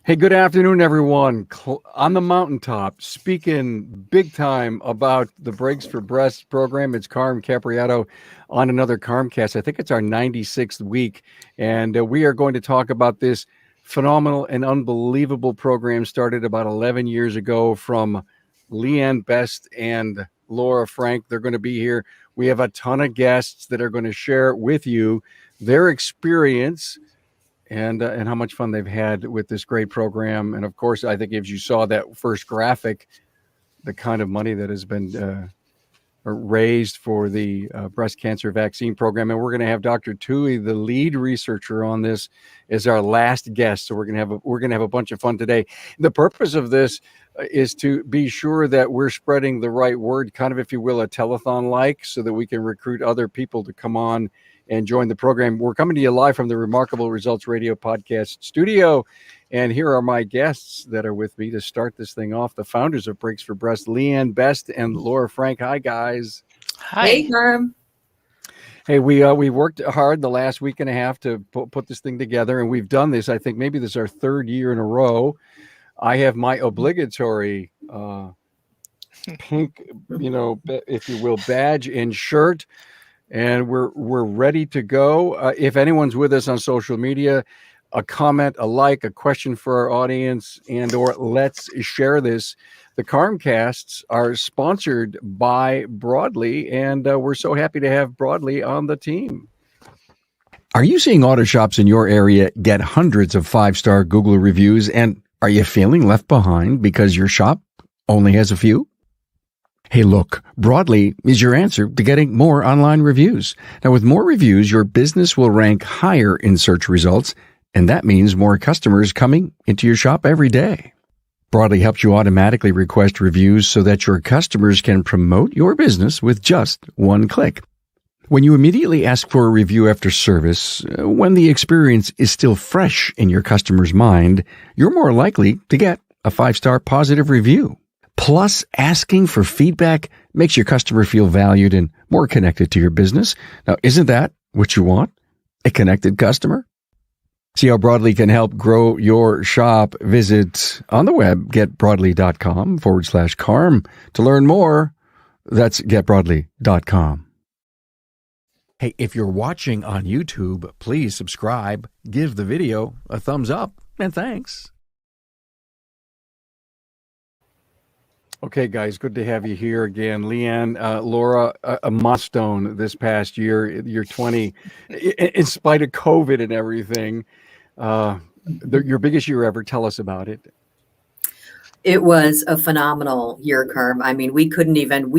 Hey, good afternoon, everyone. On the mountaintop, speaking big time about the Breaks for Breast program. It's Carm Capriato on another Carmcast. I think it's our 96th week, and we are going to talk about this phenomenal and unbelievable program started about 11 years ago from Leanne Best and Laura Frank. They're going to be here. We have a ton of guests that are going to share with you their experience and how much fun they've had with this great program. And of course, I think if you saw that first graphic, the kind of money that has been raised for the breast cancer vaccine program. And we're going to have Dr. Tui, the lead researcher on this, as our last guest. So we're going to have a bunch of fun today. The purpose of this is to be sure that we're spreading the right word, kind of, if you will, a telethon like, so that we can recruit other people to come on and join the program. We're coming to you live from the Remarkable Results Radio podcast studio. And here are my guests that are with me to start this thing off. The founders of Breaks for Breast, Leanne Best and Laura Frank. Hi, guys. Hi. Hey, Carm. Hey, we worked hard the last week and a half to put this thing together, and we've done this. I think maybe this is our third year in a row. I have my obligatory pink, if you will, badge and shirt. And we're ready to go. If anyone's with us on social media, a comment, a like, a question for our audience, or let's share this. The Carmcasts are sponsored by Broadly, and we're so happy to have Broadly on the team. Are you seeing auto shops in your area get hundreds of 5-star Google reviews, and are you feeling left behind because your shop only has a few? Hey, look, Broadly is your answer to getting more online reviews. Now, with more reviews, your business will rank higher in search results, and that means more customers coming into your shop every day. Broadly helps you automatically request reviews so that your customers can promote your business with just one click. When you immediately ask for a review after service, when the experience is still fresh in your customer's mind, you're more likely to get a 5-star positive review. Plus, asking for feedback makes your customer feel valued and more connected to your business. Now, isn't that what you want? A connected customer? See how Broadly can help grow your shop. Visit on the web, getbroadly.com/Carm to learn more. That's getbroadly.com. Hey, if you're watching on YouTube, please subscribe, give the video a thumbs up, and thanks. Okay, guys, good to have you here again. Leanne, Laura, a milestone this past year, year 20, in spite of COVID and everything. Your biggest year ever. Tell us about it. It was a phenomenal year, Carm. I mean, we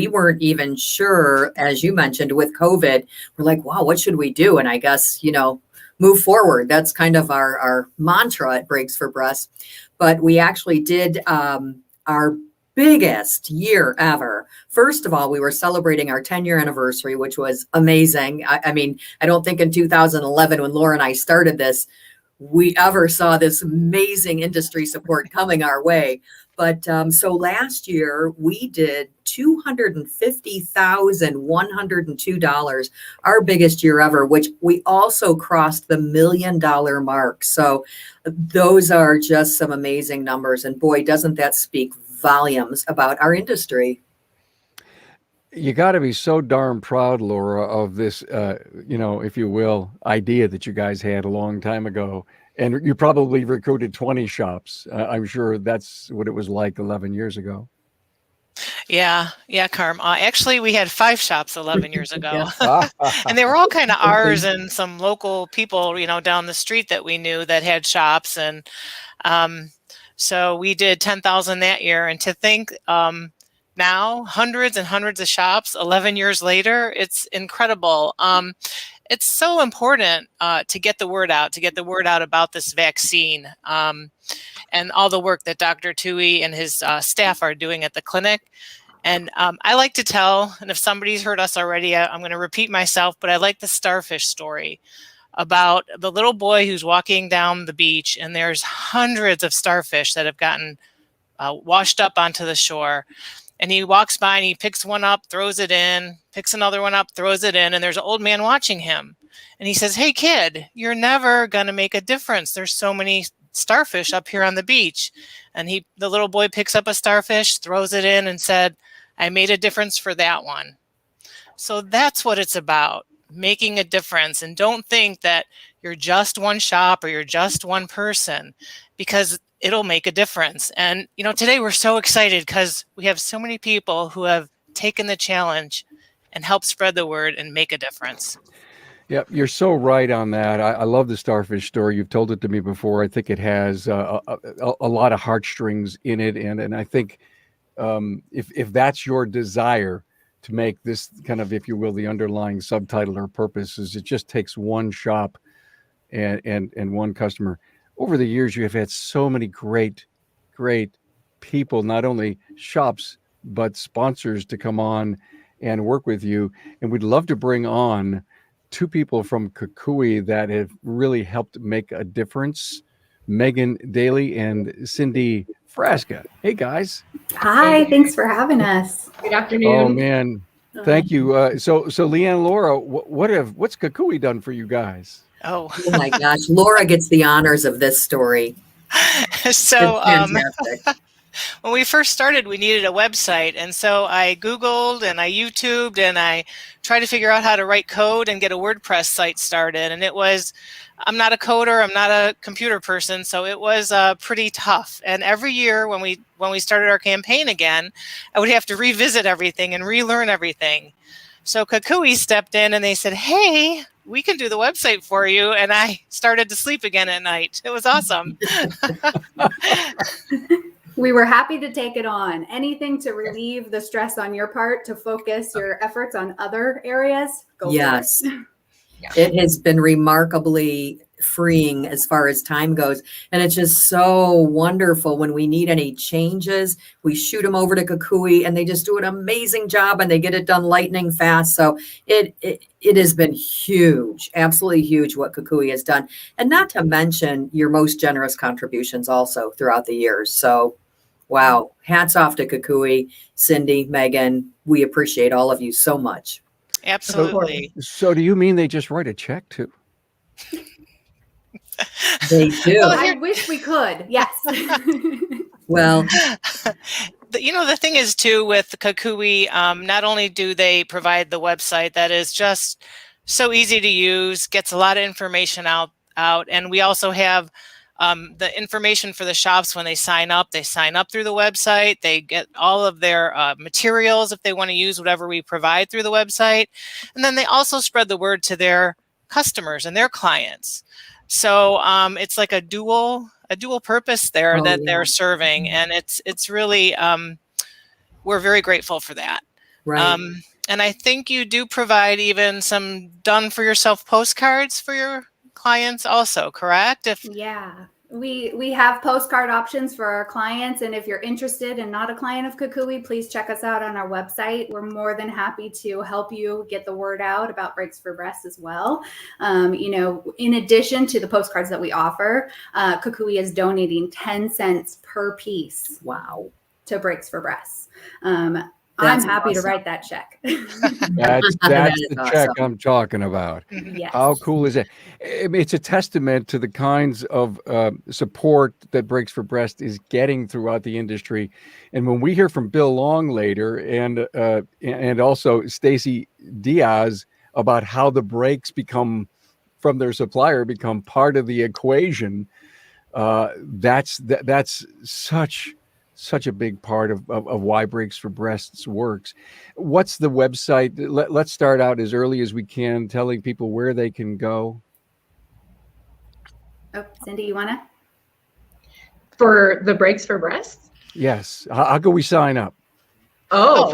weren't even sure, as you mentioned, with COVID. We're like, wow, what should we do? And I guess, move forward. That's kind of our mantra at Breaks for Breast. But we actually did our biggest year ever. First of all, we were celebrating our 10-year anniversary, which was amazing. I mean, I don't think in 2011, when Laura and I started this, we ever saw this amazing industry support coming our way. But so last year we did $250,102, our biggest year ever, which we also crossed the $1 million mark. So those are just some amazing numbers. And boy, doesn't that speak volumes about our industry. You got to be so darn proud, Laura, of this, if you will, idea that you guys had a long time ago. And you probably recruited 20 shops. I'm sure that's what it was like 11 years ago. Yeah, Carm. Actually, we had 5 shops 11 years ago. And they were all kind of ours and some local people, down the street that we knew that had shops. And so we did 10,000 that year. And to think now hundreds and hundreds of shops 11 years later, it's incredible. It's so important to get the word out, about this vaccine and all the work that Dr. Tui and his staff are doing at the clinic. And I like to tell, and if somebody's heard us already, I'm going to repeat myself, but I like the starfish story about the little boy who's walking down the beach, and there's hundreds of starfish that have gotten washed up onto the shore. And he walks by and he picks one up, throws it in, picks another one up, throws it in. And there's an old man watching him. And he says, "Hey, kid, you're never going to make a difference. There's so many starfish up here on the beach. And the little boy picks up a starfish, throws it in, and said, I made a difference for that one. So that's what it's about, making a difference. And don't think that you're just one shop or you're just one person, because it'll make a difference. And, today we're so excited because we have so many people who have taken the challenge and helped spread the word and make a difference. Yeah, you're so right on that. I love the starfish story. You've told it to me before. I think it has a lot of heartstrings in it. And I think if that's your desire to make this kind of, if you will, the underlying subtitle or purpose, is it just takes one shop and one customer. Over the years, you have had so many great people, not only shops, but sponsors to come on and work with you. And we'd love to bring on two people from Kukui that have really helped make a difference, Megan Daly and Cindy Frasca. Hey, guys. Hi, thanks for having us. Good afternoon. Oh, man. Thank you. So Leanne, Laura, what's Kukui done for you guys? Oh my gosh. Laura gets the honors of this story. So fantastic. When we first started, we needed a website. And so I Googled and I YouTubed and I tried to figure out how to write code and get a WordPress site started. And I'm not a coder, I'm not a computer person, so it was pretty tough. And every year when we started our campaign again, I would have to revisit everything and relearn everything. So Kukui stepped in and they said, hey, we can do the website for you. And I started to sleep again at night. It was awesome. We were happy to take it on. Anything to relieve the stress on your part, to focus your efforts on other areas. Go yes. for it. It has been remarkably freeing as far as time goes. And it's just so wonderful when we need any changes. We shoot them over to Kukui and they just do an amazing job and they get it done lightning fast. So it has been huge, absolutely huge what Kukui has done. And not to mention your most generous contributions also throughout the years. So wow, hats off to Kukui, Cindy, Megan. We appreciate all of you so much. Absolutely. So do you mean they just write a check too? They do. I wish we could. Yes. Well, the thing is too with Kukui, not only do they provide the website that is just so easy to use, gets a lot of information out, and we also have the information for the shops when they sign up through the website. They get all of their materials if they want to use whatever we provide through the website. And then they also spread the word to their customers and their clients. So it's like a dual purpose there that they're serving. And it's really, we're very grateful for that. right. And I think you do provide even some done for yourself postcards for your clients also, correct? Yeah. We have postcard options for our clients. And if you're interested and not a client of Kukui, please check us out on our website. We're more than happy to help you get the word out about Breaks for Breast as well. In addition to the postcards that we offer, Kukui is donating 10 cents per piece. Wow. To Breaks for Breast. That's I'm happy awesome. to write that check. That's That is the check awesome. I'm talking about. Yes. How cool is it? I mean, it's a testament to the kinds of support that Breaks for Breast is getting throughout the industry. And when we hear from Bill Long later and also Stacy Diaz about how the brakes from their supplier become part of the equation, that's such a big part of why Breaks for Breasts works. What's the website? Let's start out as early as we can, telling people where they can go. Oh, Cindy, you want to? For the Breaks for Breasts? Yes. How can we sign up? That's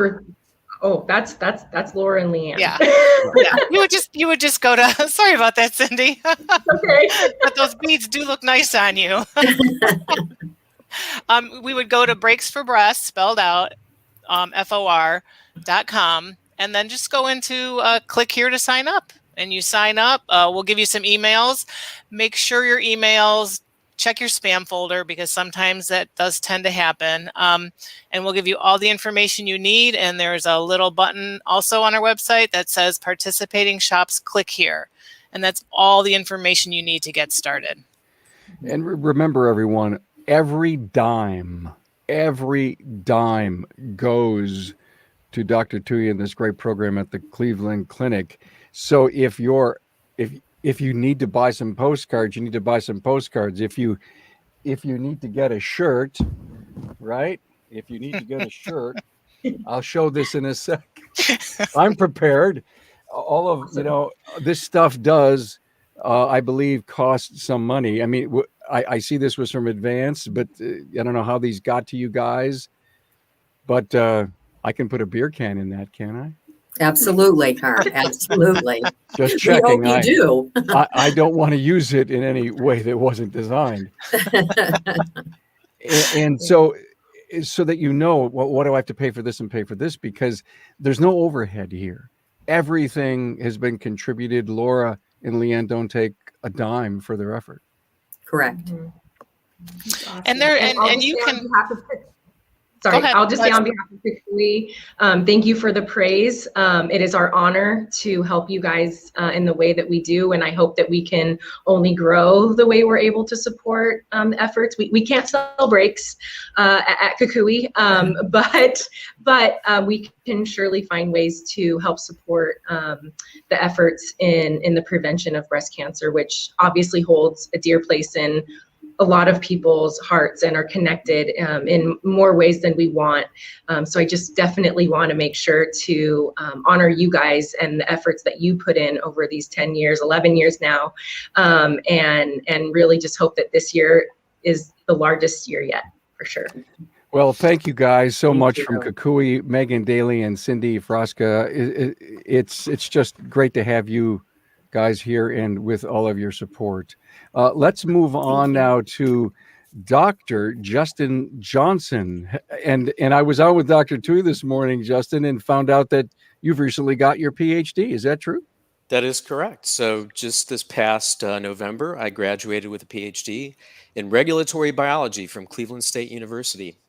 Laura and Leanne. Yeah. Yeah. You would just go to, sorry about that, Cindy. Okay. But those beads do look nice on you. We would go to Breaks for Breast, spelled out, FOR.com, and then just go into click here to sign up. And you sign up. We'll give you some emails. Make sure your emails, check your spam folder because sometimes that does tend to happen. And we'll give you all the information you need. And there's a little button also on our website that says participating shops, click here. And that's all the information you need to get started. And remember, everyone, every dime goes to Dr. Tui and this great program at the Cleveland Clinic. So if you need to buy some postcards, you need to buy some postcards. If you need to get a shirt, right? If you need to get a shirt, I'll show this in a sec. I'm prepared. All of this stuff does, I believe, cost some money. I mean, I see this was from Advance, but I don't know how these got to you guys. But I can put a beer can in that, can I? Absolutely, Carm. Absolutely. Just checking. We hope you do. I don't want to use it in any way that wasn't designed. And so that what do I have to pay for this and pay for this? Because there's no overhead here. Everything has been contributed. Laura and Leanne don't take a dime for their effort. Correct. Awesome. And you can. Sorry, I'll just say on behalf of Kukui, thank you for the praise. It is our honor to help you guys in the way that we do, and I hope that we can only grow the way we're able to support the efforts. We can't sell brakes at Kukui, but we can surely find ways to help support the efforts in the prevention of breast cancer, which obviously holds a dear place in a lot of people's hearts and are connected in more ways than we want. So I just definitely want to make sure to honor you guys and the efforts that you put in over these 10 years, 11 years now, and really just hope that this year is the largest year yet, for sure. Well, thank you guys so much from Kukui, Megan Daly and Cindy Frasca. It's just great to have you guys here and with all of your support. Let's move on now to Dr. Justin Johnson. And I was out with Dr. Tui this morning, Justin, and found out that you've recently got your PhD. Is that true? That is correct. So just this past November, I graduated with a PhD in regulatory biology from Cleveland State University.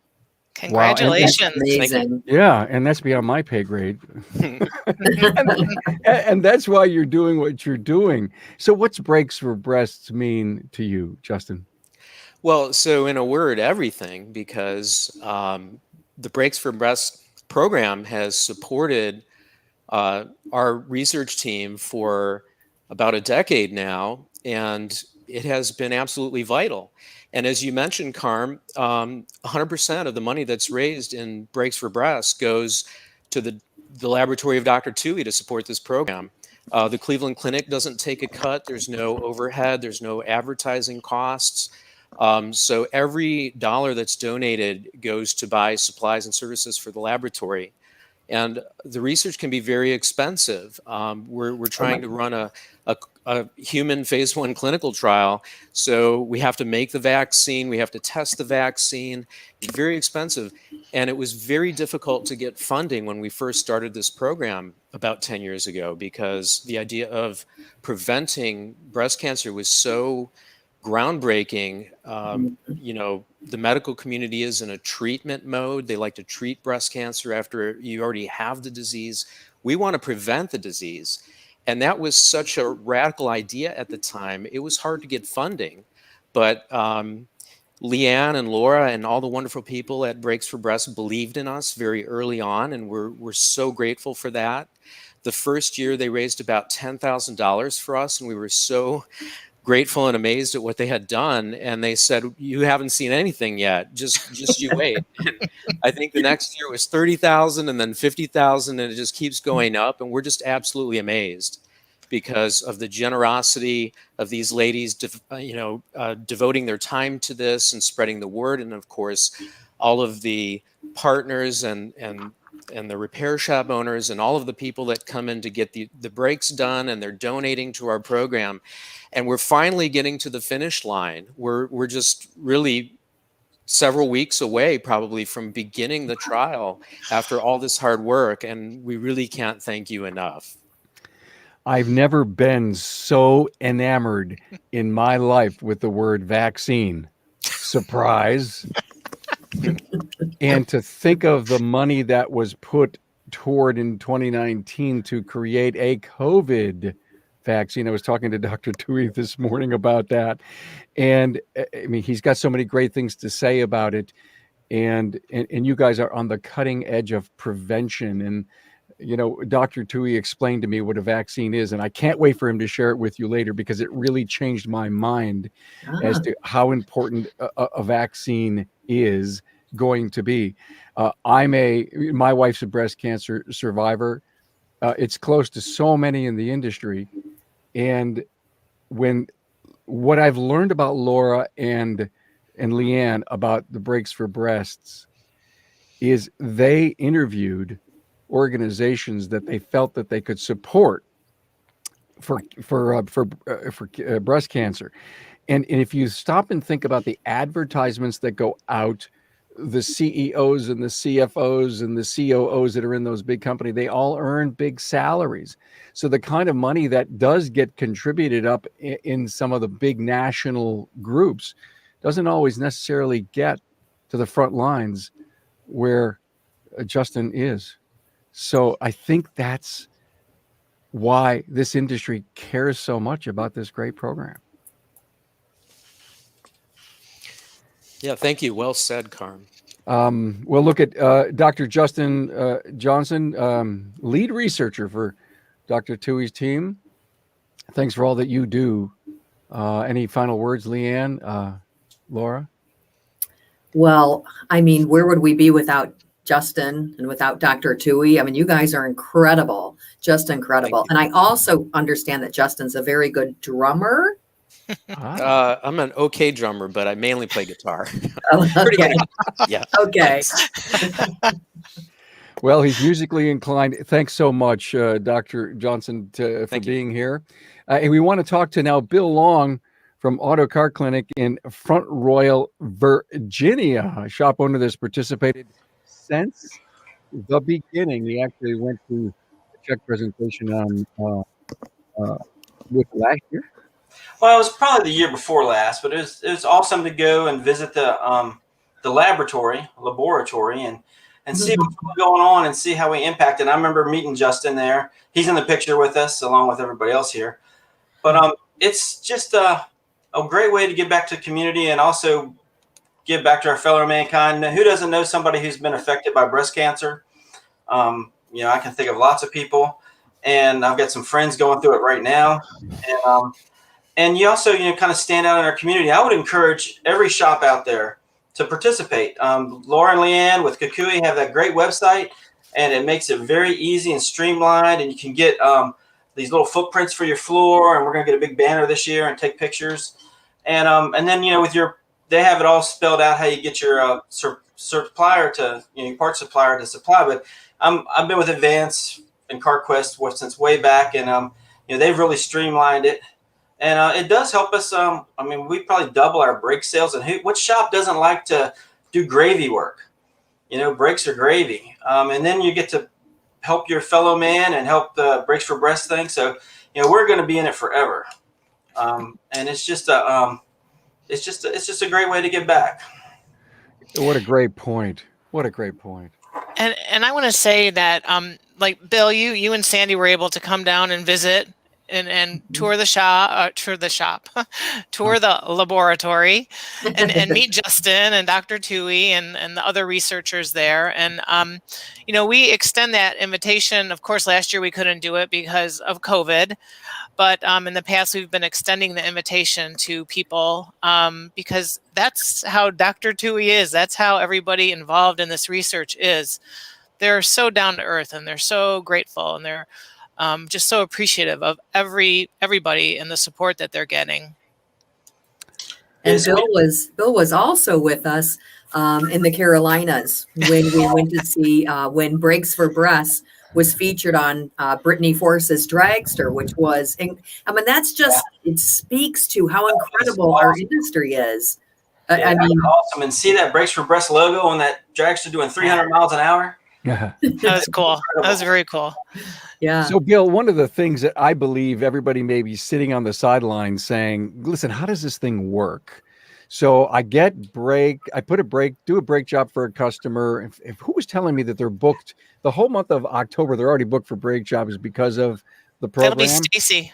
Congratulations. Wow, amazing. Yeah, and that's beyond my pay grade. and that's why you're doing what you're doing. So what's Breaks for Breasts mean to you, Justin? Well, so in a word, everything, because the Breaks for Breast program has supported our research team for about a decade now, and it has been absolutely vital. And as you mentioned, Carm, 100% of the money that's raised in Breaks for Breasts goes to the laboratory of Dr. Tui to support this program. The Cleveland Clinic doesn't take a cut. There's no overhead. There's no advertising costs. So every dollar that's donated goes to buy supplies and services for the laboratory. And the research can be very expensive. We're trying to run a human phase 1 clinical trial. So we have to make the vaccine, we have to test the vaccine. It's very expensive. And it was very difficult to get funding when we first started this program about 10 years ago, because the idea of preventing breast cancer was so groundbreaking. The medical community is in a treatment mode. They like to treat breast cancer after you already have the disease. We want to prevent the disease. And that was such a radical idea at the time. It was hard to get funding. But Leanne and Laura and all the wonderful people at Breaks for Breasts believed in us very early on, and we're so grateful for that. The first year, they raised about $10,000 for us, and we were so grateful and amazed at what they had done. And they said, "You haven't seen anything yet. Just you wait." And I think the next year was 30,000 and then 50,000, and it just keeps going up. And we're just absolutely amazed because of the generosity of these ladies, devoting their time to this and spreading the word. And of course, all of the partners and the repair shop owners and all of the people that come in to get the brakes done, and they're donating to our program. And we're finally getting to the finish line. We're just really several weeks away probably from beginning the trial after all this hard work. And we really can't thank you enough. I've never been so enamored in my life with the word vaccine. Surprise. And to think of the money that was put toward in 2019 to create a COVID vaccine. I was talking to Dr. Tui this morning about that. And I mean, he's got so many great things to say about it. And you guys are on the cutting edge of prevention. And, you know, Dr. Tui explained to me what a vaccine is, and I can't wait for him to share it with you later, because it really changed my mind as to how important a vaccine is going to be. My wife's a breast cancer survivor. It's close to so many in the industry. And what I've learned about Laura and Leanne about the Breaks for Breasts is they interviewed organizations that they felt that they could support for breast cancer. And if you stop and think about the advertisements that go out, the CEOs and the CFOs and the COOs that are in those big companies, they all earn big salaries. So the kind of money that does get contributed up in some of the big national groups doesn't always necessarily get to the front lines where Justin is. So I think that's why this industry cares so much about this great program. Yeah, thank you. Well said, Carm. Well, look at Dr. Justin Johnson, lead researcher for Dr. Tui's team. Thanks for all that you do. Any final words, Leanne, Laura? Well, I mean, where would we be without Justin and without Dr. Tui? I mean, you guys are incredible, just incredible. And I also understand that Justin's a very good drummer. I'm an okay drummer, but I mainly play guitar. Okay. Yeah. Okay. Well, he's musically inclined. Thanks so much, Dr. Johnson, for being here. And we want to talk to now Bill Long from Auto Car Clinic in Front Royal, Virginia, a shop owner that's participated since the beginning. He actually went to a check presentation on with last year. Well, it was probably the year before last, but it was awesome to go and visit the laboratory and see what's going on and see how we impacted. I remember meeting Justin there. He's in the picture with us along with everybody else here. But it's just a great way to give back to the community and also give back to our fellow mankind. Who doesn't know somebody who's been affected by breast cancer? You know, I can think of lots of people, and I've got some friends going through it right now. And you also, you know, kind of stand out in our community. I would encourage every shop out there to participate. Laura and Leanne with Kukui have that great website, and it makes it very easy and streamlined. And you can get these little footprints for your floor, and we're going to get a big banner this year and take pictures. And then, you know, they have it all spelled out how you get your supplier to, you know, your part supplier to supply. But I've been with Advance and CarQuest since way back, and you know, they've really streamlined it. And it does help us. I mean, we probably double our brake sales. And what shop doesn't like to do gravy work? You know, brakes are gravy. And then you get to help your fellow man and help the Brakes for Breast thing. So, you know, we're going to be in it forever. And it's just a great way to give back. What a great point. What a great point. And I want to say that, like Bill, you and Sandy were able to come down and visit and tour the tour the laboratory and meet Justin and Dr. Tui and the other researchers there. And, you know, we extend that invitation. Of course, last year we couldn't do it because of COVID, but in the past we've been extending the invitation to people because that's how Dr. Tui is. That's how everybody involved in this research is. They're so down to earth and they're so grateful and they're just so appreciative of everybody and the support that they're getting. And Bill was also with us in the Carolinas when we went to see when Brakes for Breasts was featured on Brittany Force's Dragster, which was, I mean, that's just, it speaks to how incredible our industry is. I mean, awesome. And see that Brakes for Breast logo on that Dragster doing 300 miles an hour. That was cool. That was very cool. Yeah. So, Bill, one of the things that I believe everybody may be sitting on the sidelines saying, listen, how does this thing work? So I do a brake job for a customer. If who was telling me that they're booked the whole month of October, they're already booked for brake jobs because of the program? That'll be Stacy.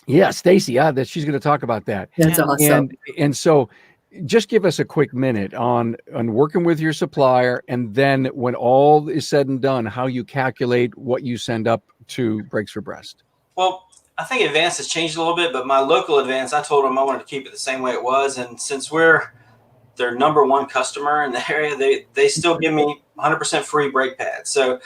Yeah, Stacy, that she's going to talk about that. That's Yeah. awesome. And so just give us a quick minute on working with your supplier, and then when all is said and done, how you calculate what you send up to Breaks for Breast. Well, I think Advance has changed a little bit, but my local Advance, I told them I wanted to keep it the same way it was. And since we're their number one customer in the area, they still give me 100% free brake pads. So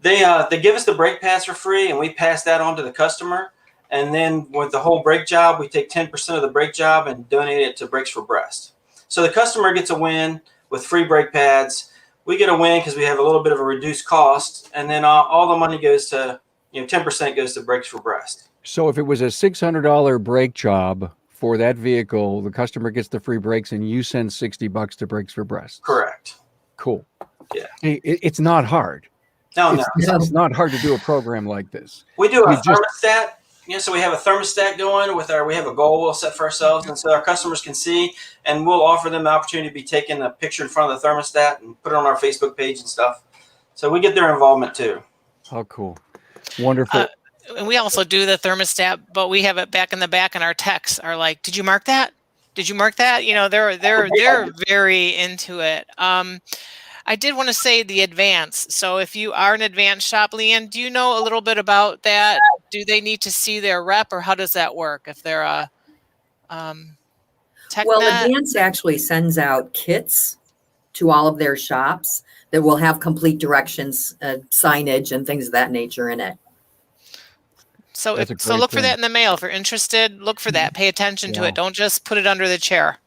they give us the brake pads for free, and we pass that on to the customer. And then with the whole brake job, we take 10% of the brake job and donate it to Breaks for Breast. So the customer gets a win with free brake pads. We get a win because we have a little bit of a reduced cost, and then all the money goes to 10% goes to Breaks for Breast. So if it was a $600 brake job for that vehicle, the customer gets the free brakes, and you send $60 to Breaks for Breast. Correct. Cool. Yeah. Hey, it's not hard. No. It's not hard to do a program like this. We do a thermostat. So we have a thermostat going we have a goal we'll set for ourselves, and so our customers can see, and we'll offer them the opportunity to be taking a picture in front of the thermostat and put it on our Facebook page and stuff. So we get their involvement too. Oh, cool. Wonderful. And we also do the thermostat, but we have it back in the back, and our techs are like, "Did you mark that? Did you mark that?" They're very into it. I did want to say the Advance. So if you are an Advance shop, Leanne, do you know a little bit about that? Do they need to see their rep, or how does that work if they're a tech Well, net? Advance actually sends out kits to all of their shops that will have complete directions, signage, and things of that nature in it. So That's a so great look for thing. that in the mail. If you're interested, look for that. Pay attention to it. Don't just put it under the chair.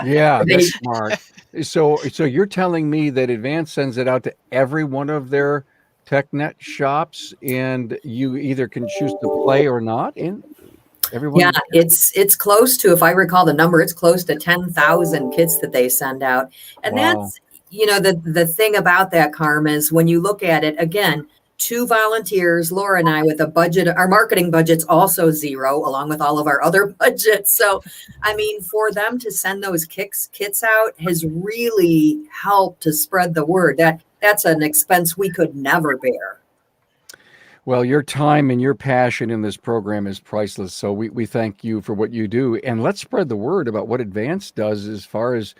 Yeah, that's smart. So you're telling me that Advance sends it out to every one of their TechNet shops, and you either can choose to play or not in everyone? Yeah, it's close to, if I recall the number, it's close to 10,000 kits that they send out. And Wow. that's, the thing about that, Carm, is when you look at it, again, 2 volunteers, Laura and I, with a budget, our marketing budget's also 0, along with all of our other budgets. So, I mean, for them to send those kits out has really helped to spread the word. That's an expense we could never bear. Well, your time and your passion in this program is priceless. So we thank you for what you do. And let's spread the word about what Advance does as far as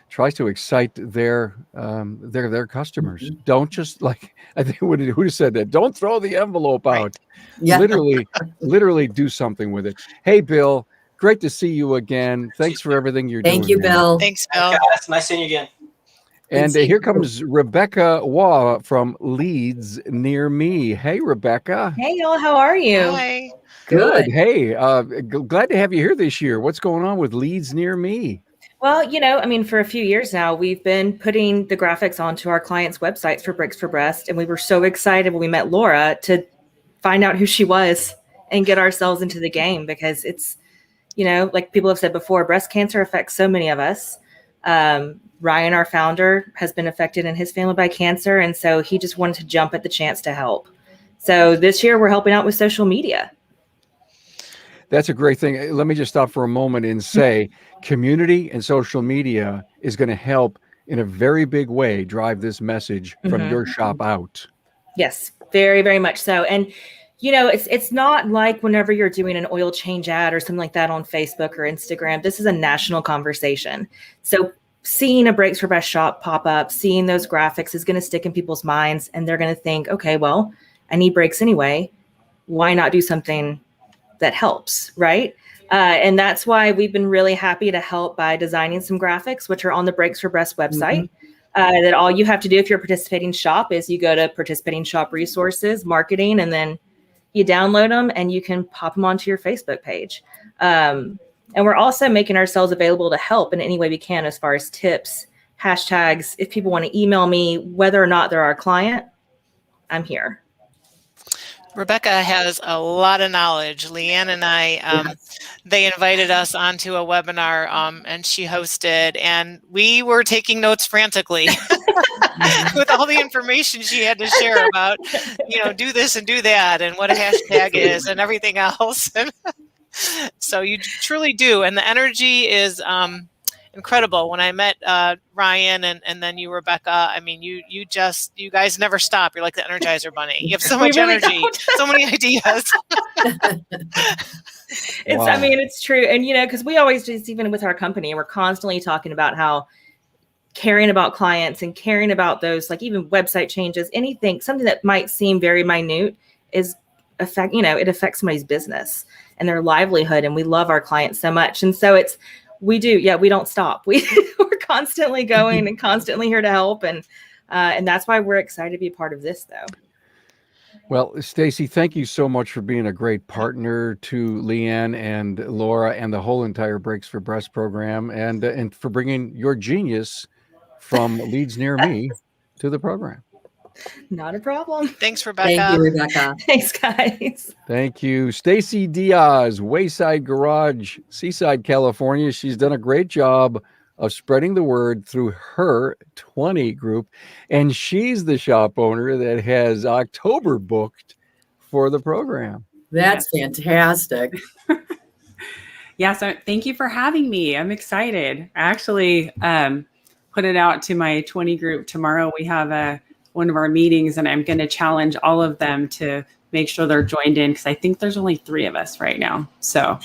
tries to excite their customers. Mm-hmm. Don't just, like, I think who said that? Don't throw the envelope out. Right. Yeah. Literally do something with it. Hey, Bill, great to see you again. Thanks for everything you're doing. Thank you, man. Bill. Thanks, Bill. Guys, nice seeing you again. And here comes Rebecca Waugh from Leeds Near Me. Hey, Rebecca. Hey, y'all. How are you? Hi. Good. Hey, glad to have you here this year. What's going on with Leeds Near Me? Well, for a few years now, we've been putting the graphics onto our clients' websites for Breaks for Breast. And we were so excited when we met Laura to find out who she was and get ourselves into the game, because it's, like people have said before, breast cancer affects so many of us. Ryan, our founder, has been affected in his family by cancer. And so he just wanted to jump at the chance to help. So this year we're helping out with social media. That's a great thing. Let me just stop for a moment and say community and social media is going to help in a very big way drive this message from your shop out. Yes, very, very much so. And, it's not like whenever you're doing an oil change ad or something like that on Facebook or Instagram. This is a national conversation. So seeing a Breaks for Breast shop pop up, seeing those graphics is going to stick in people's minds, and they're going to think, okay, well, I need brakes anyway. Why not do something that helps, right? And that's why we've been really happy to help by designing some graphics, which are on the Breaks for Breast website. That all you have to do if you're a participating shop is you go to participating shop resources, marketing, and then you download them and you can pop them onto your Facebook page. And we're also making ourselves available to help in any way we can as far as tips, hashtags. If people want to email me, whether or not they're our client, I'm here. Rebecca has a lot of knowledge. Leanne and I, they invited us onto a webinar and she hosted, and we were taking notes frantically with all the information she had to share about, do this and do that and what a hashtag is and everything else. So you truly do. And the energy is incredible. When I met Ryan and then you, Rebecca, I mean, you guys never stop. You're like the Energizer Bunny. You have so much energy, so many ideas. It's, I mean, it's true. And, you know, because we always just, even with our company, we're constantly talking about how caring about clients and caring about those, like even website changes, anything, something that might seem very minute is it affects somebody's business and their livelihood. And we love our clients so much. And so we don't stop. We're constantly going and constantly here to help. And that's why we're excited to be part of this, though. Well, Stacy, thank you so much for being a great partner to Leanne and Laura and the whole entire Breaks for Breast program, and for bringing your genius from Leads Near Me to the program. Not a problem. Thanks, Rebecca. Thank you, Rebecca. Thanks, guys. Thank you. Stacy Diaz, Wayside Garage, Seaside, California. She's done a great job of spreading the word through her 20 group. And she's the shop owner that has October booked for the program. That's fantastic. Yeah, so thank you for having me. I'm excited. I actually put it out to my 20 group tomorrow. We have one of our meetings, and I'm going to challenge all of them to make sure they're joined in, because I think there's only 3 of us right now. So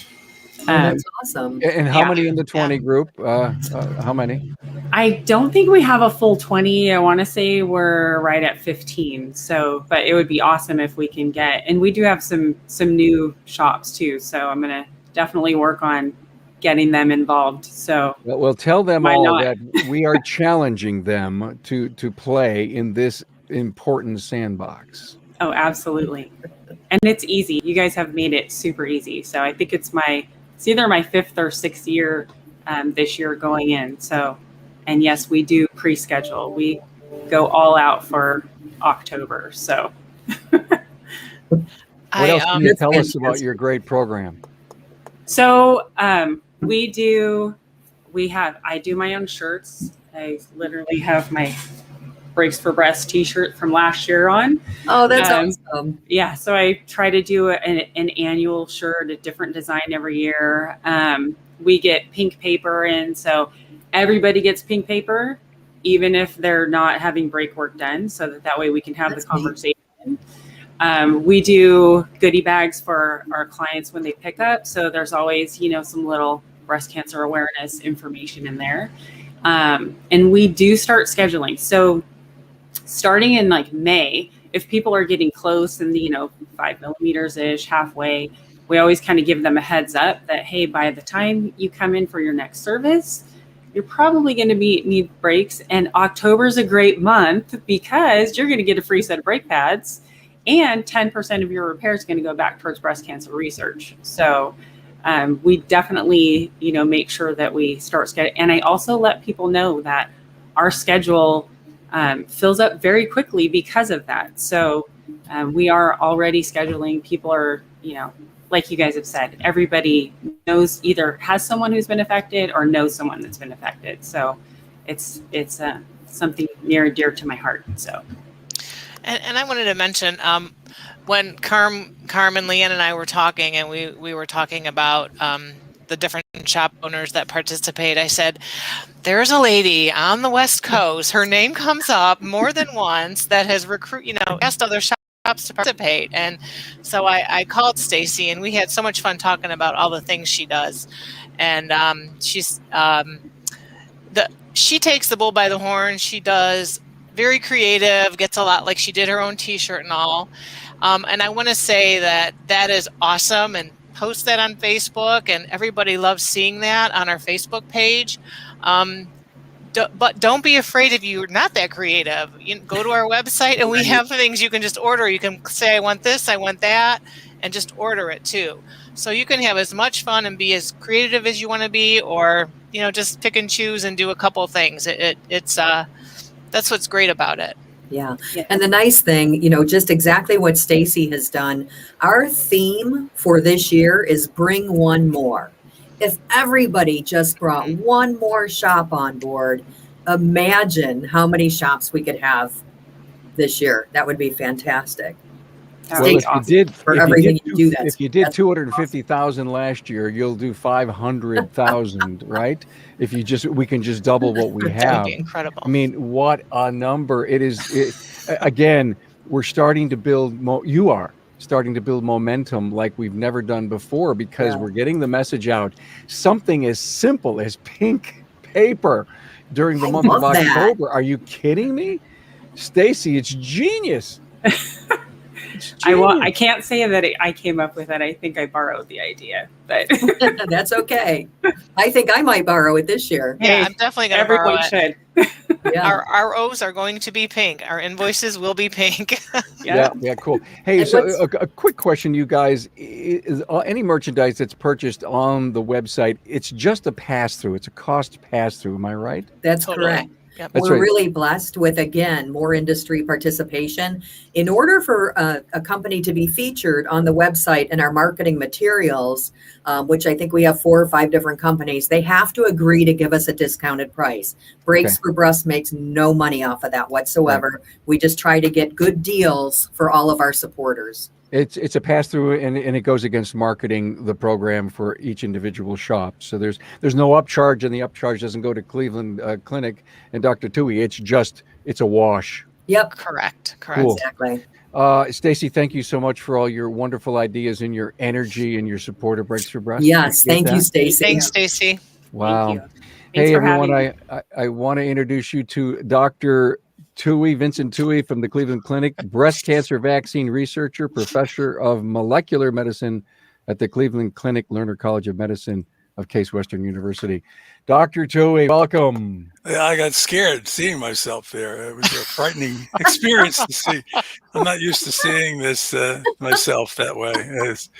that's awesome. And how many in the 20 group? How many? I don't think we have a full 20. I want to say we're right at 15. So, but it would be awesome if we can get, and we do have some new shops too. So I'm going to definitely work on getting them involved. So well, tell them all that we are challenging them to play in this important sandbox. Oh, absolutely. And it's easy. You guys have made it super easy. So I think it's either my 5th or 6th year this year going in. So, and yes, we do pre-schedule. We go all out for October. So what else can you tell us about your great program? So I do my own shirts. I literally have my Breaks for Breast t-shirt from last year on. Oh, that's awesome. Yeah. So I try to do an annual shirt, a different design every year. We get pink paper in, so everybody gets pink paper, even if they're not having break work done, so that way we can have the conversation. We do goodie bags for our clients when they pick up. So there's always, some little breast cancer awareness information in there. And we do start scheduling. So starting in like May, if people are getting close and 5 millimeters ish, halfway, we always kind of give them a heads up that, hey, by the time you come in for your next service, you're probably going to need breaks. And October is a great month because you're going to get a free set of brake pads, and 10% of your repair is going to go back towards breast cancer research. So we definitely, make sure that we start scheduling. And I also let people know that our schedule fills up very quickly because of that. So we are already scheduling. People are, like you guys have said, everybody knows, either has someone who's been affected or knows someone that's been affected. So it's something near and dear to my heart. So. And I wanted to mention when Carm and Leanne and I were talking, and we were talking about the different shop owners that participate, I said, there's a lady on the West Coast, her name comes up more than once, that has asked other shops to participate. And so I called Stacy, and we had so much fun talking about all the things she does. And she takes the bull by the horn. She does very creative, gets a lot, like she did her own t-shirt and all. And I want to say that is awesome, and post that on Facebook, and everybody loves seeing that on our Facebook page. But don't be afraid if you're not that creative. Go to our website, and we have things you can just order. You can say, I want this, I want that, and just order it too. So you can have as much fun and be as creative as you want to be, or just pick and choose and do a couple things. It's that's what's great about it. Yeah. And the nice thing, just exactly what Stacy has done. Our theme for this year is bring one more. If everybody just brought one more shop on board, imagine how many shops we could have this year. That would be fantastic. That would Well, be awesome. For everything you do, if you did 250,000 last year, you'll do 500,000, right? If we can just double what we That would have. be incredible. I mean, what a number it is. Again, we're starting to build. You are starting to build momentum like we've never done before, because we're getting the message out. Something as simple as pink paper during the month of October. Are you kidding me, Stacy? It's genius. I can't say that I came up with it. I think I borrowed the idea, but that's okay. I think I might borrow it this year. Yeah, I'm definitely going to borrow it. Everyone should. Yeah. Our O's are going to be pink. Our invoices will be pink. Yeah, cool. Hey, so a quick question, you guys. Is any merchandise that's purchased on the website, it's just a pass-through. It's a cost pass-through. Am I right? That's correct. Yep. We're really blessed with, again, more industry participation. In order for a company to be featured on the website and our marketing materials, which I think we have 4 or 5 different companies, they have to agree to give us a discounted price. Brakes for Breast makes no money off of that whatsoever. Right. We just try to get good deals for all of our supporters. It's a pass-through, and it goes against marketing the program for each individual shop. So there's no upcharge, and the upcharge doesn't go to Cleveland Clinic and Dr. Tui. It's a wash. Yep. Correct. Cool. Exactly. Stacy, thank you so much for all your wonderful ideas and your energy and your support of Brakes for Breast. Yes, thank you, Stacy. Thanks, Stacy. Wow. Thank you. Hey, everyone, I want to introduce you to Dr. Vincent Tui from the Cleveland Clinic, breast cancer vaccine researcher, professor of molecular medicine at the Cleveland Clinic Lerner College of Medicine of Case Western University. Dr. Tui, welcome. I got scared seeing myself there. It was a frightening experience to see. I'm not used to seeing this myself that way. It's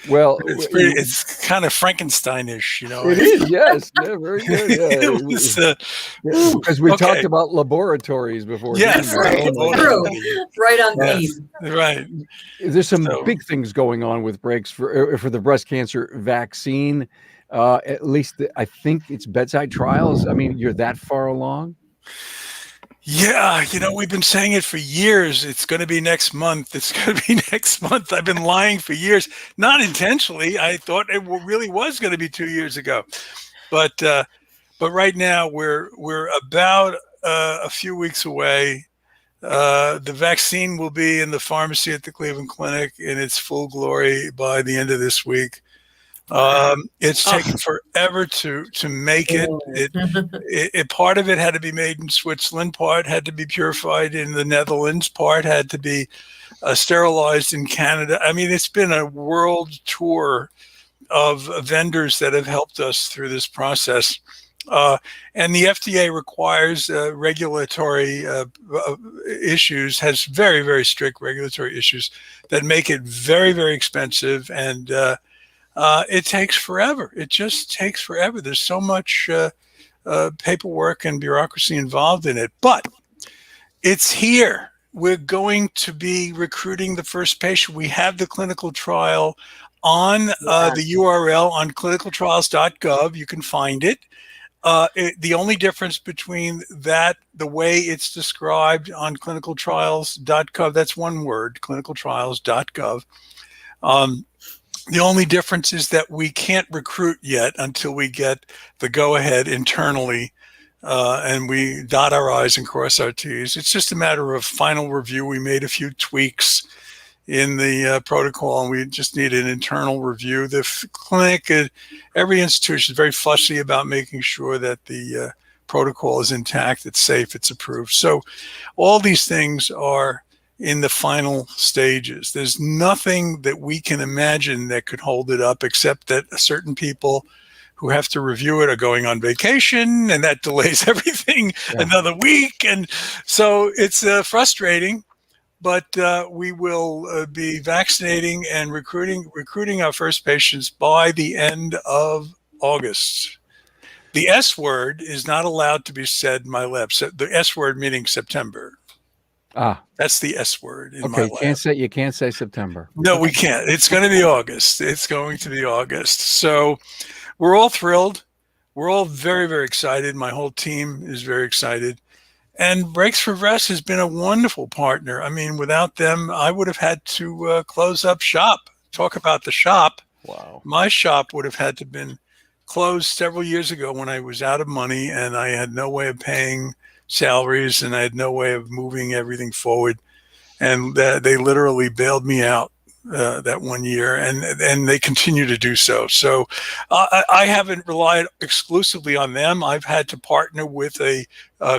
kind of Frankensteinish, you know. It is, yes. Yeah, very good. Yeah. Because we talked about laboratories before. Yes, right. Right on theme. Right. There's some big things going on with Brakes for the breast cancer vaccine. At least I think it's bedside trials. I mean, you're that far along? Yeah, we've been saying it for years. It's going to be next month. It's going to be next month. I've been lying for years, not intentionally. I thought it really was going to be 2 years ago, but right now we're about a few weeks away. The vaccine will be in the pharmacy at the Cleveland Clinic in its full glory by the end of this week. It's taken forever to make it. Part of it had to be made in Switzerland, part had to be purified in the Netherlands, part had to be sterilized in Canada. I mean, it's been a world tour of vendors that have helped us through this process. And the FDA requires regulatory issues, has very, very strict regulatory issues that make it very, very expensive, and it takes forever. It just takes forever. There's so much paperwork and bureaucracy involved in it, but it's here. We're going to be recruiting the first patient. We have the clinical trial on the URL on clinicaltrials.gov. You can find it. The only difference between that, the way it's described on clinicaltrials.gov, that's one word, clinicaltrials.gov. The only difference is that we can't recruit yet until we get the go-ahead internally, and we dot our I's and cross our T's. It's just a matter of final review. We made a few tweaks in the protocol, and we just need an internal review. The clinic, every institution is very fussy about making sure that the protocol is intact, it's safe, it's approved. So all these things are in the final stages. There's nothing that we can imagine that could hold it up, except that certain people who have to review it are going on vacation, and that delays everything another week. And so it's frustrating, but we will be vaccinating and recruiting our first patients by the end of August. The S word is not allowed to be said in my lab. So the S word meaning September. That's the S word in my lab. You can't say September. No, we can't. It's going to be August. It's going to be August. So we're all thrilled. We're all very, very excited. My whole team is very excited. And Breaks for Breast has been a wonderful partner. I mean, without them, I would have had to close up shop. Talk about the shop. Wow. My shop would have had to been closed several years ago when I was out of money and I had no way of paying salaries and I had no way of moving everything forward. And they literally bailed me out that one year, and they continue to do so. So I haven't relied exclusively on them. I've had to partner with a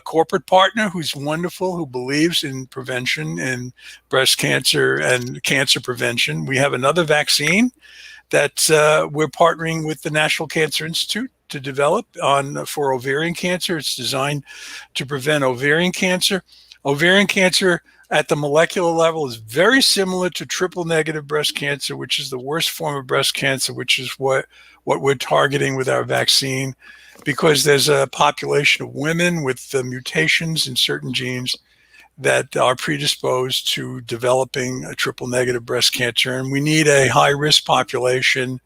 corporate partner who's wonderful, who believes in prevention in breast cancer and cancer prevention. We have another vaccine that we're partnering with the National Cancer Institute to develop for ovarian cancer. It's designed to prevent ovarian cancer. Ovarian cancer at the molecular level is very similar to triple negative breast cancer, which is the worst form of breast cancer, which is what we're targeting with our vaccine, because there's a population of women with mutations in certain genes that are predisposed to developing a triple negative breast cancer. And we need a high risk population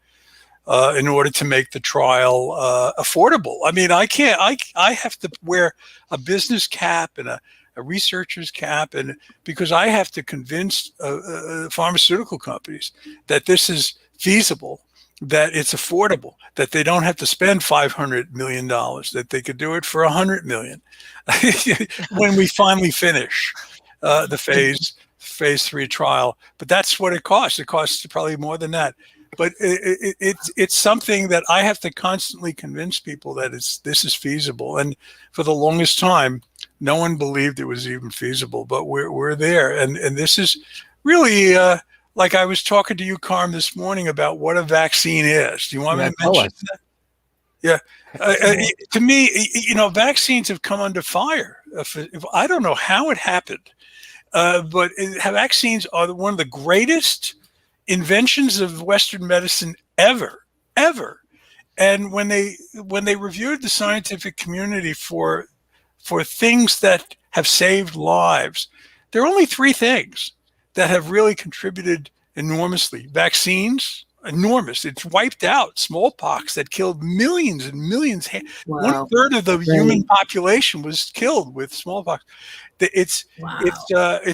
in order to make the trial affordable. I mean, I have to wear a business cap and a researcher's cap, and because I have to convince pharmaceutical companies that this is feasible, that it's affordable, that they don't have to spend $500 million, that they could do it for $100 million when we finally finish the phase 3 trial. But that's what it costs. It costs probably more than that. But it's something that I have to constantly convince people that this is feasible. And for the longest time, no one believed it was even feasible. But we're there, and this is really like I was talking to you, Carm, this morning about what a vaccine is. Do you want me to mention that? Yeah. To me, vaccines have come under fire. If I don't know how it happened, but vaccines are one of the greatest inventions of Western medicine ever. And when they reviewed the scientific community for things that have saved lives, there are only 3 things that have really contributed enormously. Vaccines, enormous. It's wiped out smallpox that killed millions and millions. Wow. 1/3 of the human population was killed with smallpox. It's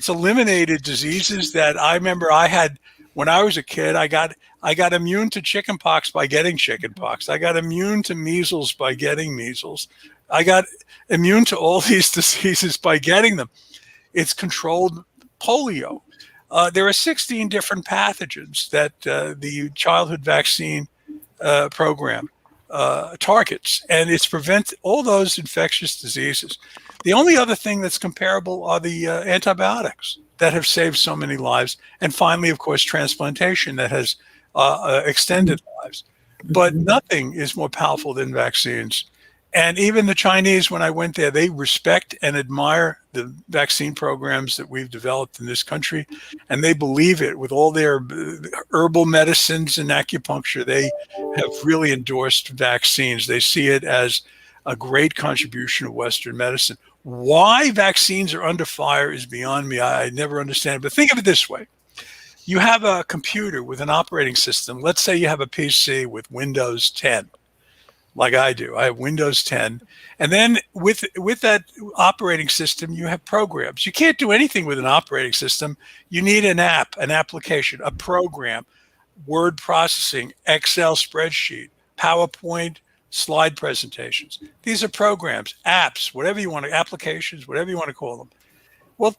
eliminated diseases that I remember I had when I was a kid. I got immune to chickenpox by getting chickenpox. I got immune to measles by getting measles. I got immune to all these diseases by getting them. It's controlled polio. There are 16 different pathogens that the childhood vaccine program targets, and it's prevent all those infectious diseases. The only other thing that's comparable are the antibiotics that have saved so many lives. And finally, of course, transplantation that has extended lives. But nothing is more powerful than vaccines. And even the Chinese, when I went there, they respect and admire the vaccine programs that we've developed in this country. And they believe it with all their herbal medicines and acupuncture. They have really endorsed vaccines. They see it as a great contribution of Western medicine. Why vaccines are under fire is beyond me. I never understand it. But think of it this way. You have a computer with an operating system. Let's say you have a PC with Windows 10. Like I do. I have Windows 10. And then with that operating system, you have programs. You can't do anything with an operating system. You need an app, an application, a program, word processing, Excel spreadsheet, PowerPoint, slide presentations. These are programs, apps, whatever you want to, applications, whatever you want to call them. Well,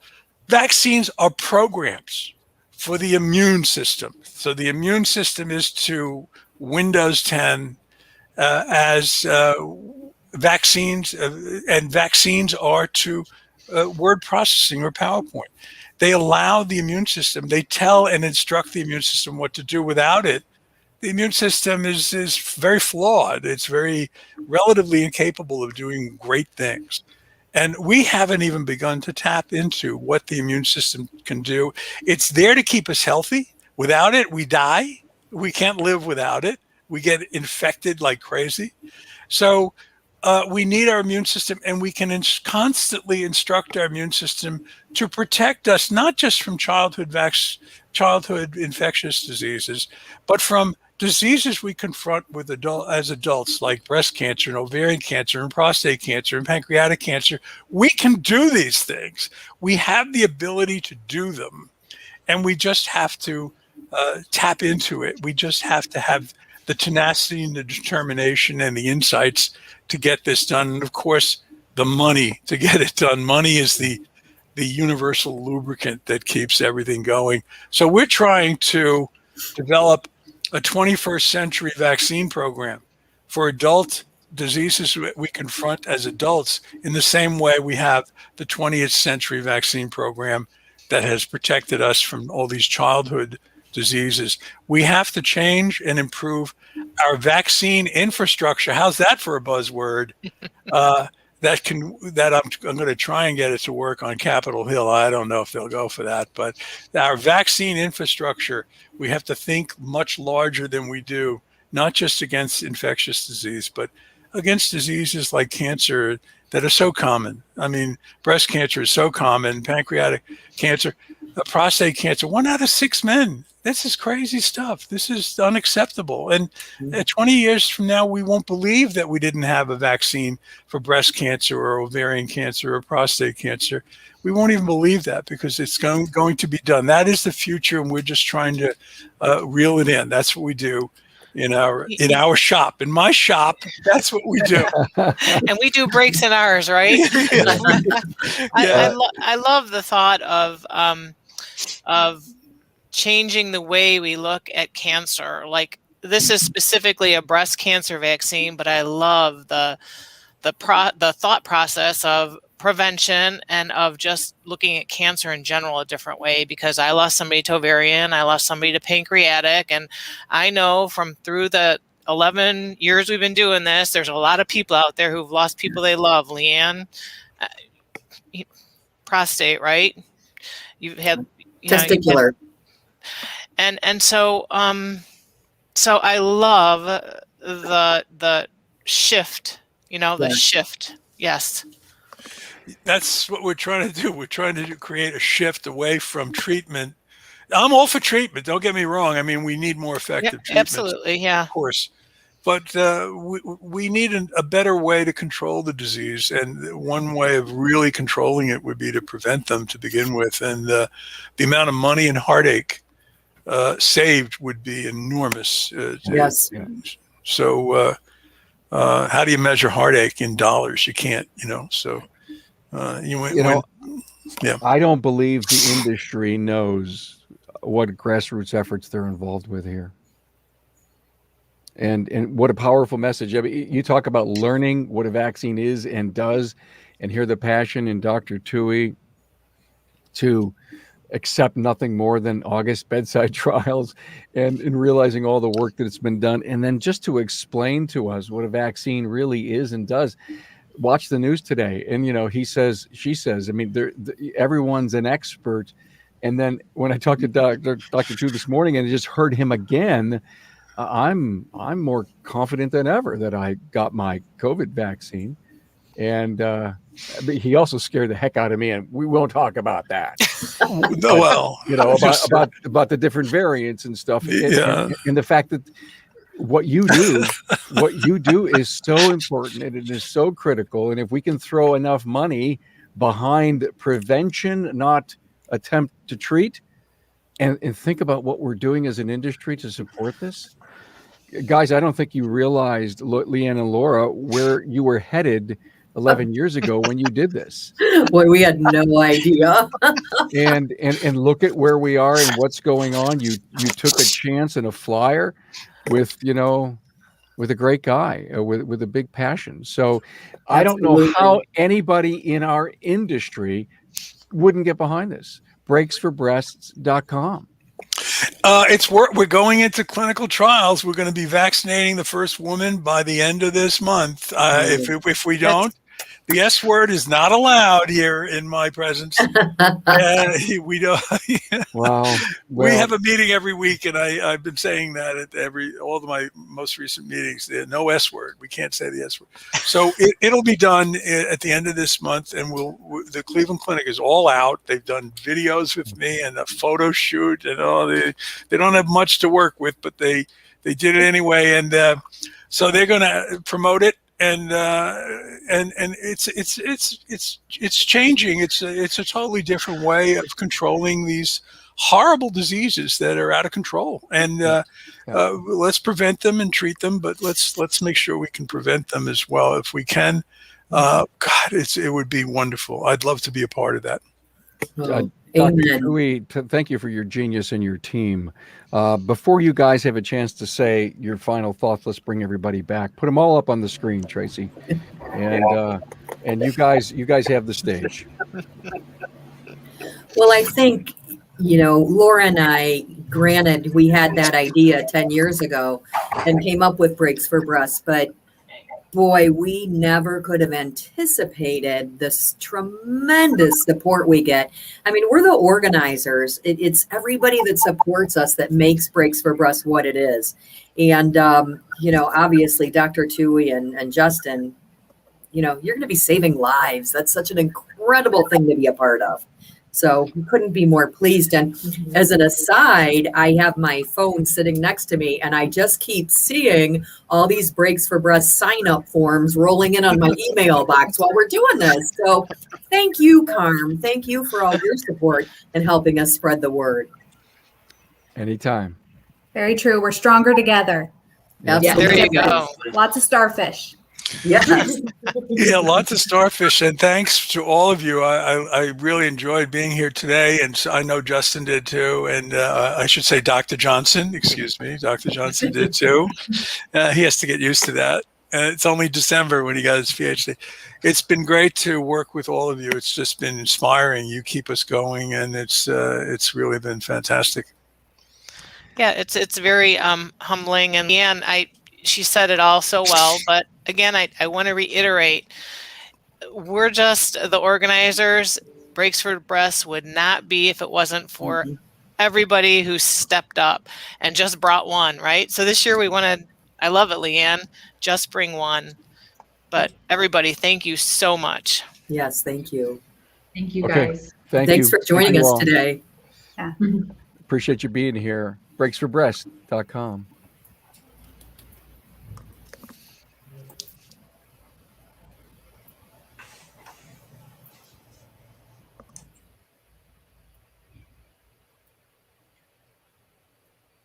vaccines are programs for the immune system. So the immune system is to Windows 10 as vaccines, and vaccines are to word processing or PowerPoint. They allow the immune system, they tell and instruct the immune system what to do. Without it, the immune system is very flawed. It's very relatively incapable of doing great things. And we haven't even begun to tap into what the immune system can do. It's there to keep us healthy. Without it, we die. We can't live without it. We get infected like crazy. So we need our immune system, and we can constantly instruct our immune system to protect us, not just from childhood infectious diseases, but from diseases we confront as adults, like breast cancer and ovarian cancer and prostate cancer and pancreatic cancer, we can do these things. We have the ability to do them, and we just have to tap into it. We just have to have the tenacity and the determination and the insights to get this done. And of course, the money to get it done. Money is the universal lubricant that keeps everything going. So we're trying to develop a 21st century vaccine program for adult diseases we confront as adults, in the same way we have the 20th century vaccine program that has protected us from all these childhood diseases. We have to change and improve our vaccine infrastructure. How's that for a buzzword? I'm going to try and get it to work on Capitol Hill. I don't know if they'll go for that, but our vaccine infrastructure, we have to think much larger than we do, not just against infectious disease, but against diseases like cancer that are so common. I mean, breast cancer is so common, pancreatic cancer, prostate cancer, 1 out of 6 men. This is crazy stuff. This is unacceptable. And 20 years from now, we won't believe that we didn't have a vaccine for breast cancer or ovarian cancer or prostate cancer. We won't even believe that, because it's going to be done. That is the future, and we're just trying to reel it in. That's what we do in our shop. In my shop, that's what we do. And we do breaks in ours, right? I love the thought of changing the way we look at cancer. Like, this is specifically a breast cancer vaccine, but I love the thought process of prevention and of just looking at cancer in general a different way, because I lost somebody to ovarian, I lost somebody to pancreatic, and I know through the 11 years we've been doing this, there's a lot of people out there who've lost people they love. Leanne, prostate, right? You've had testicular. And so I love the shift, the shift. Yes. That's what we're trying to do. We're trying to create a shift away from treatment. I'm all for treatment. Don't get me wrong. I mean, we need more effective treatments. Absolutely. Yeah. Of course. But we need a better way to control the disease. And one way of really controlling it would be to prevent them to begin with. And the amount of money and heartache saved would be enormous. Yes. So how do you measure heartache in dollars? You can't, so I don't believe the industry knows what grassroots efforts they're involved with here. And what a powerful message. I mean, you talk about learning what a vaccine is and does, and hear the passion in Dr. Tui to accept nothing more than August bedside trials, and realizing all the work that it's been done. And then just to explain to us what a vaccine really is and does. Watch the news today. And, he says, she says, I mean, everyone's an expert. And then when I talked to Dr. Tui this morning and I just heard him again, I'm more confident than ever that I got my COVID vaccine. And he also scared the heck out of me, and we won't talk about that. About the different variants and stuff, and the fact that what you do is so important, and it is so critical. And if we can throw enough money behind prevention, not attempt to treat, and think about what we're doing as an industry to support this. Guys, I don't think you realized, Leanne and Laura, where you were headed 11 years ago when you did this. Boy, we had no idea. and look at where we are and what's going on. You took a chance and a flyer with a great guy with a big passion. So I don't know how anybody in our industry wouldn't get behind this. breaksforbreasts.com. We're going into clinical trials. We're going to be vaccinating the first woman by the end of this month. If we don't, the S word is not allowed here in my presence. We don't. Wow. We have a meeting every week, and I've been saying that at all of my most recent meetings. No S word. We can't say the S word. So it'll be done at the end of this month, and the Cleveland Clinic is all out. They've done videos with me and a photo shoot, and all. They don't have much to work with, but they they did it anyway, and so they're going to promote it, and it's changing. It's a totally different way of controlling these horrible diseases that are out of control, and let's prevent them and treat them, but let's make sure we can prevent them as well if we can. God, it would be wonderful. I'd love to be a part of that. Oh, Dr. amen. Kukui, thank you for your genius and your team. Before you guys have a chance to say your final thoughts, let's bring everybody back. Put them all up on the screen, Tracy, and you guys have the stage. Well, I think, Laura and I, granted, we had that idea 10 years ago and came up with Breaks for Breasts, but boy, we never could have anticipated this tremendous support we get. I mean, we're the organizers. It's everybody that supports us that makes Breaks for Breasts what it is. And, obviously, Dr. Tui and Justin, you're going to be saving lives. That's such an incredible thing to be a part of. So we couldn't be more pleased. And as an aside, I have my phone sitting next to me, and I just keep seeing all these Breaks for Breasts sign-up forms rolling in on my email box while we're doing this. So thank you, Carm. Thank you for all your support and helping us spread the word. Anytime. Very true. We're stronger together. Absolutely. There you go. Lots of starfish. Yes. Yeah, lots of starfish, and thanks to all of you. I really enjoyed being here today, and I know Justin did too, and I should say Dr. Johnson, excuse me, Dr. Johnson did too. He has to get used to that. It's only December when he got his PhD. It's been great to work with all of you. It's just been inspiring. You keep us going, and it's really been fantastic. Yeah, it's very humbling, and Leanne, she said it all so well, but again, I want to reiterate, we're just the organizers. Breaks for Breasts would not be if it wasn't for everybody who stepped up and just brought one, right? So this year we wanted, I love it, Leanne, just bring one. But everybody, thank you so much. Yes, thank you. Thank you, guys. Thanks for joining us today. Yeah. Appreciate you being here. breaksforbreast.com.